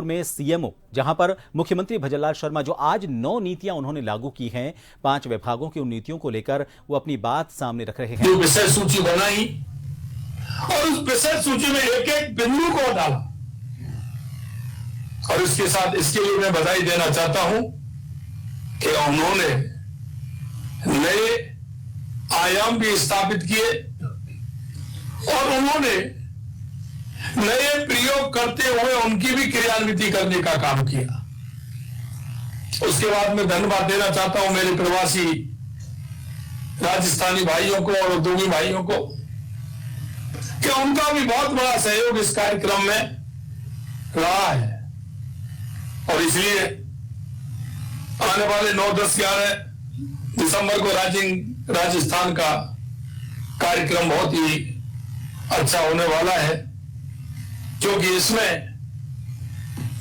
में सीएमओ, जहां पर मुख्यमंत्री भजनलाल शर्मा जो आज 9 नीतियां उन्होंने लागू की हैं, 5 विभागों की उन नीतियों को लेकर वो अपनी बात सामने रख रहे हैं। जो विषय सूची बनाई और उस विषय सूची में एक एक बिंदु को डाला, और इसके साथ इसके लिए मैं बधाई देना चाहता हूं कि उन्होंने नए आयाम भी स्थापित किए और उन्होंने नए प्रयोग करते हुए उनकी भी क्रियान्विति करने का काम किया। उसके बाद मैं धन्यवाद देना चाहता हूं मेरे प्रवासी राजस्थानी भाइयों को और उद्योगी भाइयों को कि उनका भी बहुत बड़ा सहयोग इस कार्यक्रम में रहा है, और इसलिए आने वाले 9, 10, 11 दिसंबर को राजस्थान का कार्यक्रम बहुत ही अच्छा होने वाला है, क्योंकि इसमें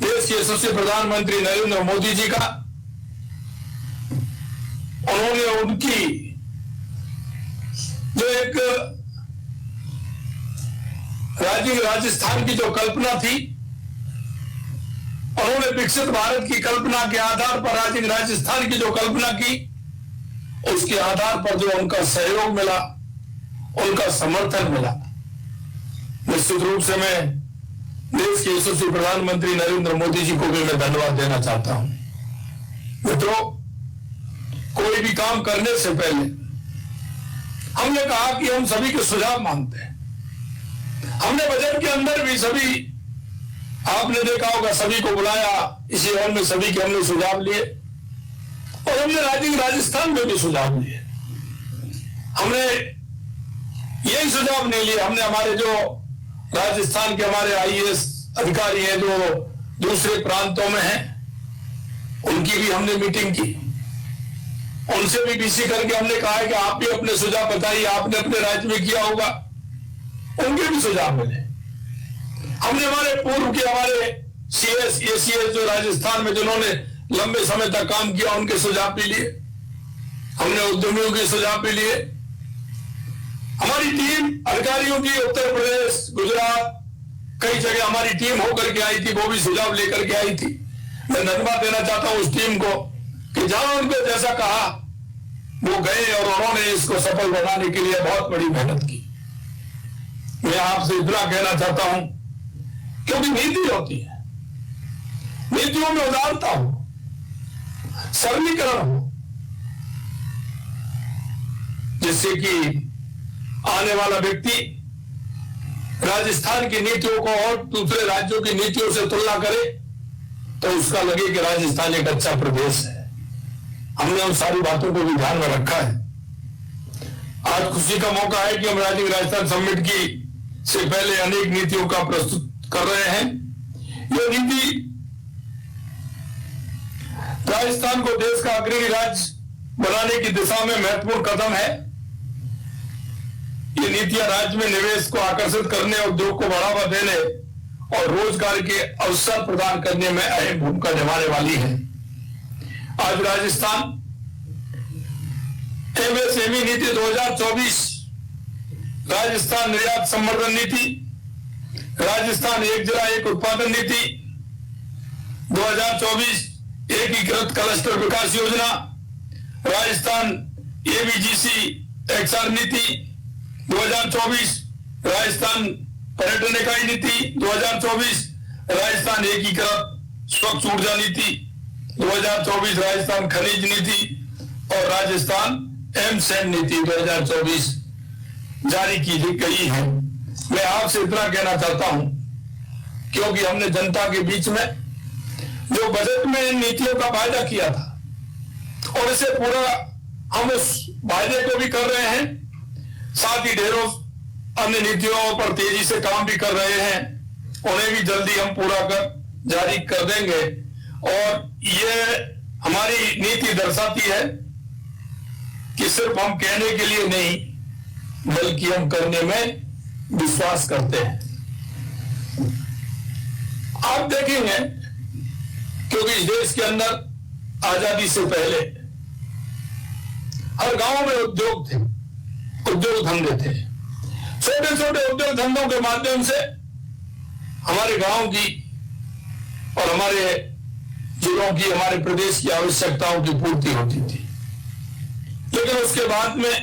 देश के यशस्वी प्रधानमंत्री नरेंद्र मोदी जी का, उन्होंने उनकी जो एक राजस्थान की जो कल्पना थी, उन्होंने विकसित भारत की कल्पना के आधार पर राजस्थान की जो कल्पना की, उसके आधार पर जो उनका सहयोग मिला, उनका समर्थन मिला, निश्चित रूप से मैं देश के यशस्वी प्रधानमंत्री नरेंद्र मोदी जी को भी मैं धन्यवाद देना चाहता हूं। मित्रों, कोई भी काम करने से पहले हमने कहा कि हम सभी के सुझाव मांगते हैं। हमने बजट के अंदर भी सभी, आपने देखा होगा, सभी को बुलाया इसी हॉल में, सभी के हमने सुझाव लिए और हमने राजस्थान में भी सुझाव लिए। हमने यही सुझाव नहीं लिए, हमने हमारे जो राजस्थान के हमारे आईएएस अधिकारी हैं जो दूसरे प्रांतों में हैं, उनकी भी हमने मीटिंग की, उनसे भी बीसी करके हमने कहा है कि आप भी अपने सुझाव बताइए, आपने अपने राज्य में किया होगा, उनके भी सुझाव मिले। हमने हमारे पूर्व के हमारे सीएस, एसीएस जो राजस्थान में जिन्होंने लंबे समय तक काम किया, उनके सुझाव भी लिए। हमने उद्यमियों के सुझाव भी लिए। हमारी टीम अधिकारियों की उत्तर प्रदेश, गुजरात, कई जगह हमारी टीम होकर के आई थी, वो भी सुझाव लेकर के आई थी। मैं धन्यवाद देना चाहता हूं उस टीम को कि जहां उनको जैसा कहा वो गए और उन्होंने इसको सफल बनाने के लिए बहुत बड़ी मेहनत की। मैं आपसे इतना कहना चाहता हूं, क्योंकि नीति होती है, नीतियों में उदारता हो, सरलीकरण हो, जिससे कि आने वाला व्यक्ति राजस्थान की नीतियों को और दूसरे राज्यों की नीतियों से तुलना करे तो उसका लगे कि राजस्थान एक अच्छा प्रदेश है। हमने उन सारी बातों को भी ध्यान में रखा है। आज खुशी का मौका है कि हम राजस्थान समिट की से पहले अनेक नीतियों का प्रस्तुत कर रहे हैं। ये नीति राजस्थान को देश का अग्रणी राज्य बनाने की दिशा में महत्वपूर्ण कदम है। ये नीतियां राज्य में निवेश को आकर्षित करने, उद्योग को बढ़ावा देने और रोजगार के अवसर प्रदान करने में अहम भूमिका निभाने वाली है। आज राजस्थान एमएसएमई नीति 2024, राजस्थान निर्यात संवर्धन नीति, राजस्थान एक जिला एक उत्पादन नीति 2024, एकीकृत क्लस्टर विकास योजना, राजस्थान एबीजीसी एक्सआर नीति 2024, राजस्थान पर्यटन इकाई नीति 2024, राजस्थान एकीकृत स्वच्छ ऊर्जा नीति 2024, राजस्थान खनिज नीति और राजस्थान एमसेन नीति 2024 जारी की गई है। मैं आपसे इतना कहना चाहता हूं, क्योंकि हमने जनता के बीच में जो बजट में इन नीतियों का वायदा किया था और इसे पूरा हम उस वायदे को भी कर रहे हैं, साथ ही ढेरों अन्य नीतियों पर तेजी से काम भी कर रहे हैं, उन्हें भी जल्दी हम पूरा कर जारी कर देंगे। और ये हमारी नीति दर्शाती है कि सिर्फ हम कहने के लिए नहीं, बल्कि हम करने में विश्वास करते हैं। आप देखेंगे, क्योंकि इस देश के अंदर आजादी से पहले हर गांव में उद्योग थे, उद्योग धंधे थे। छोटे छोटे उद्योग धंधों के माध्यम से हमारे गांव की और हमारे जिलों की, हमारे प्रदेश की आवश्यकताओं की पूर्ति होती थी। लेकिन उसके बाद में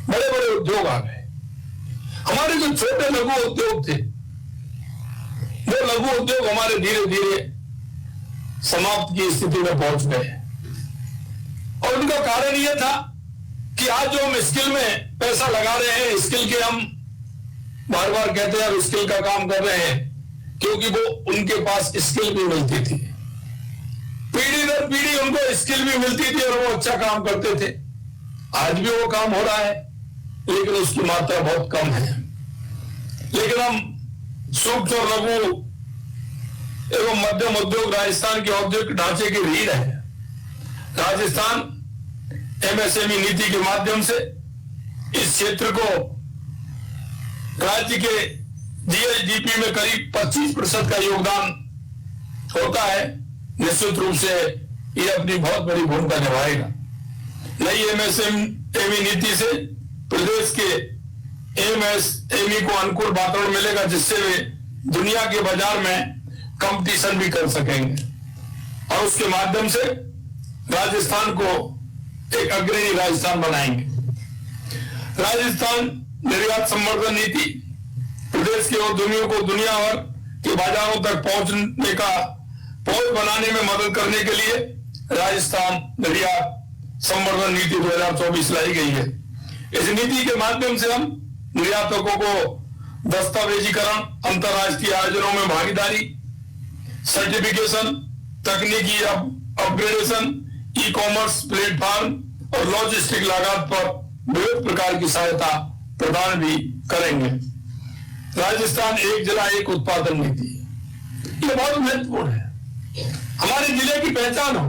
बड़े बड़े उद्योग आ गए। हमारे जो छोटे लघु उद्योग थे, वो लघु उद्योग हमारे धीरे धीरे समाप्त की स्थिति में पहुंच गए। और उनका कारण यह था कि आज जो हम स्किल में पैसा लगा रहे हैं, स्किल के हम बार बार कहते हैं अब स्किल का काम कर रहे हैं, क्योंकि वो उनके पास स्किल भी मिलती थी, पीढ़ी दर पीढ़ी उनको स्किल भी मिलती थी और वो अच्छा काम करते थे। आज भी वो काम हो रहा है, लेकिन उसकी मात्रा बहुत कम है। लेकिन हम सूक्ष्म और लघु एवं मध्यम उद्योग राजस्थान के औद्योगिक ढांचे की रीढ़ है। राजस्थान एमएसएमई नीति के माध्यम से इस क्षेत्र को राज्य के जीएसडीपी में करीब 25% का योगदान होता है। निश्चित रूप से ये अपनी बहुत बड़ी भूमिका निभाएगा। नई एमएसएमई नीति से प्रदेश के एमएसएमई को अनुकूल वातावरण मिलेगा, जिससे वे दुनिया के बाजार में कंपटीशन भी कर सकेंगे और उसके माध्यम से राजस्थान को एक अग्रणी राजस्थान बनाएंगे। राजस्थान निर्यात संवर्धन नीति प्रदेश के उद्यमियों को दुनिया भर के बाजारों तक पहुंच बनाने में मदद करने के लिए राजस्थान निर्यात संवर्धन नीति 2024 लाई गई है। इस नीति के माध्यम से हम निर्यातकों को दस्तावेजीकरण, अंतर्राष्ट्रीय आयोजनों में भागीदारी, सर्टिफिकेशन, तकनीकी अपग्रेडेशन, ई कॉमर्स प्लेटफॉर्म और लॉजिस्टिक लागत पर विविध प्रकार की सहायता प्रदान भी करेंगे। राजस्थान एक जिला एक उत्पादन नीति, ये बहुत महत्वपूर्ण है। हमारे जिले की पहचान हो,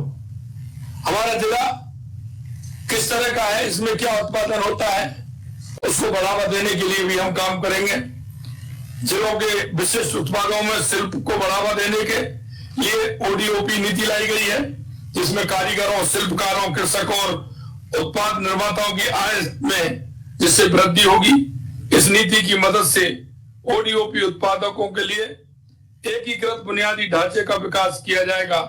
हमारा जिला किस तरह का है, इसमें क्या उत्पादन होता है, उसको बढ़ावा देने के लिए भी हम काम करेंगे। जिलों के विशिष्ट उत्पादों में शिल्प को बढ़ावा देने के लिए ओडीओपी नीति लाई गई है, जिसमें कारीगरों, शिल्पकारों, कृषकों और उत्पाद निर्माताओं की आय में जिससे वृद्धि होगी। इस नीति की मदद से ओडीओपी उत्पादकों के लिए एकीकृत बुनियादी ढांचे का विकास किया जाएगा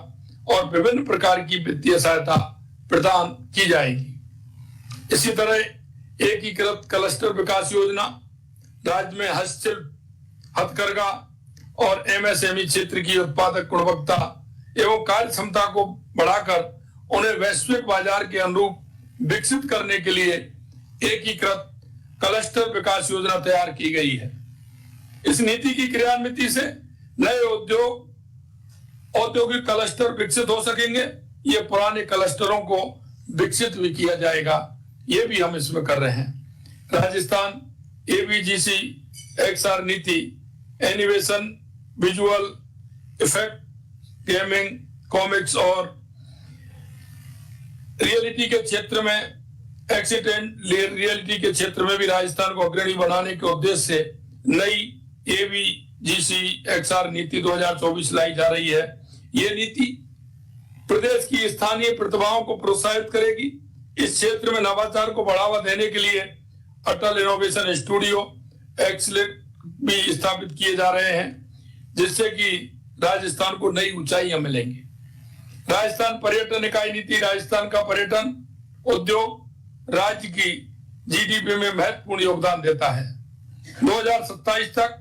और विभिन्न प्रकार की वित्तीय सहायता प्रदान की जाएगी। इसी तरह एकीकृत क्लस्टर विकास योजना राज्य में हस्तशिल्प, हथकरघा और एमएसएमई क्षेत्र की उत्पादक गुणवत्ता एवं कार्य क्षमता को बढ़ाकर उन्हें वैश्विक बाजार के अनुरूप विकसित करने के लिए एकीकृत क्लस्टर विकास योजना तैयार की गई है। इस नीति की क्रियान्विति से नए औद्योगिक क्लस्टर विकसित हो सकेंगे। ये पुराने क्लस्टरों को विकसित भी किया जाएगा, ये भी हम इसमें कर रहे हैं। राजस्थान एबीजीसी एक्सआर नीति animation, visual effect, gaming, comics और रियलिटी के क्षेत्र में, एक्सीडेंट रियलिटी के क्षेत्र में भी राजस्थान को अग्रणी बनाने के उद्देश्य से नई एबीजीसी एक्सआर नीति 2024 लाई जा रही है। ये नीति प्रदेश की स्थानीय प्रतिभाओं को प्रोत्साहित करेगी। इस क्षेत्र में नवाचार को बढ़ावा देने के लिए अटल इनोवेशन स्टूडियो एक्सलेट भी स्थापित किए जा रहे हैं, जिससे कि राजस्थान को नई ऊंचाइयां मिलेंगी। राजस्थान पर्यटन इकाई नीति राजस्थान का पर्यटन उद्योग राज्य की जीडीपी में महत्वपूर्ण योगदान देता है। 2027 तक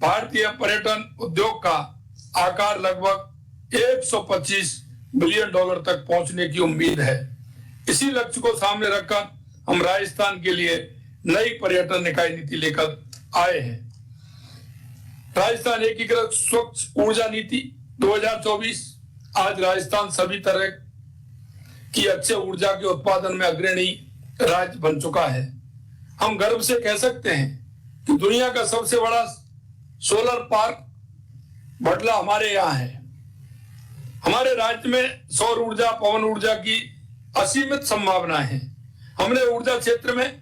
भारतीय पर्यटन उद्योग का आकार लगभग 125 बिलियन डॉलर तक पहुंचने की उम्मीद है। इसी लक्ष्य को सामने रखकर हम राजस्थान के लिए नई पर्यटन इकाई नीति लेकर आए हैं। राजस्थान एकीकृत स्वच्छ ऊर्जा नीति 2024 आज राजस्थान सभी तरह की अच्छे ऊर्जा के उत्पादन में अग्रणी राज्य बन चुका है। हम गर्व से कह सकते हैं कि दुनिया का सबसे बड़ा सोलर पार्क भटला हमारे यहाँ है। हमारे राज्य में सौर ऊर्जा, पवन ऊर्जा की असीमित संभावना है। हमने ऊर्जा क्षेत्र में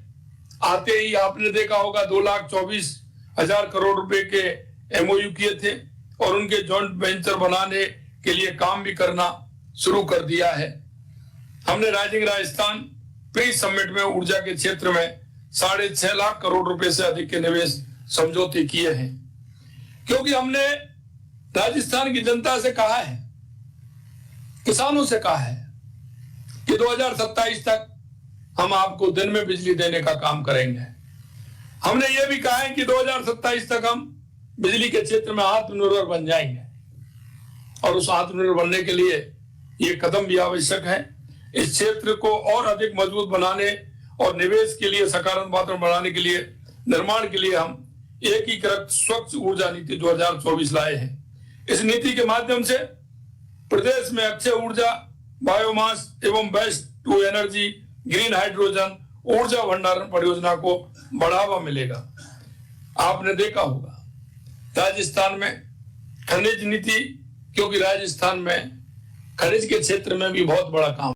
आते ही आपने देखा होगा 2,24,000 करोड़ रुपए के एमओयू किए थे और उनके जॉइंट वेंचर बनाने के लिए काम भी करना शुरू कर दिया है। हमने राइजिंग राजस्थान प्री समिट में ऊर्जा के क्षेत्र में 6.5 लाख करोड़ रुपए से अधिक के निवेश समझौते किए हैं, क्योंकि हमने राजस्थान की जनता से कहा है, किसानों से कहा है कि 2027 तक हम आपको दिन में बिजली देने का काम करेंगे। हमने ये भी कहा है कि 2027 तक हम बिजली के क्षेत्र में आत्मनिर्भर बन जाएंगे, और उस आत्मनिर्भर बनने के लिए ये कदम भी आवश्यक है। इस क्षेत्र को और अधिक मजबूत बनाने और निवेश के लिए सकारात्मक वातावरण बनाने के लिए, निर्माण के लिए हम एकीकृत स्वच्छ ऊर्जा नीति 2024 लाए हैं। इस नीति के माध्यम से प्रदेश में अक्षय ऊर्जा, बायोमास एवं waste to energy, green hydrogen ऊर्जा भंडारण परियोजना को बढ़ावा मिलेगा। आपने देखा होगा राजस्थान में खनिज नीति, क्योंकि राजस्थान में खनिज के क्षेत्र में भी बहुत बड़ा काम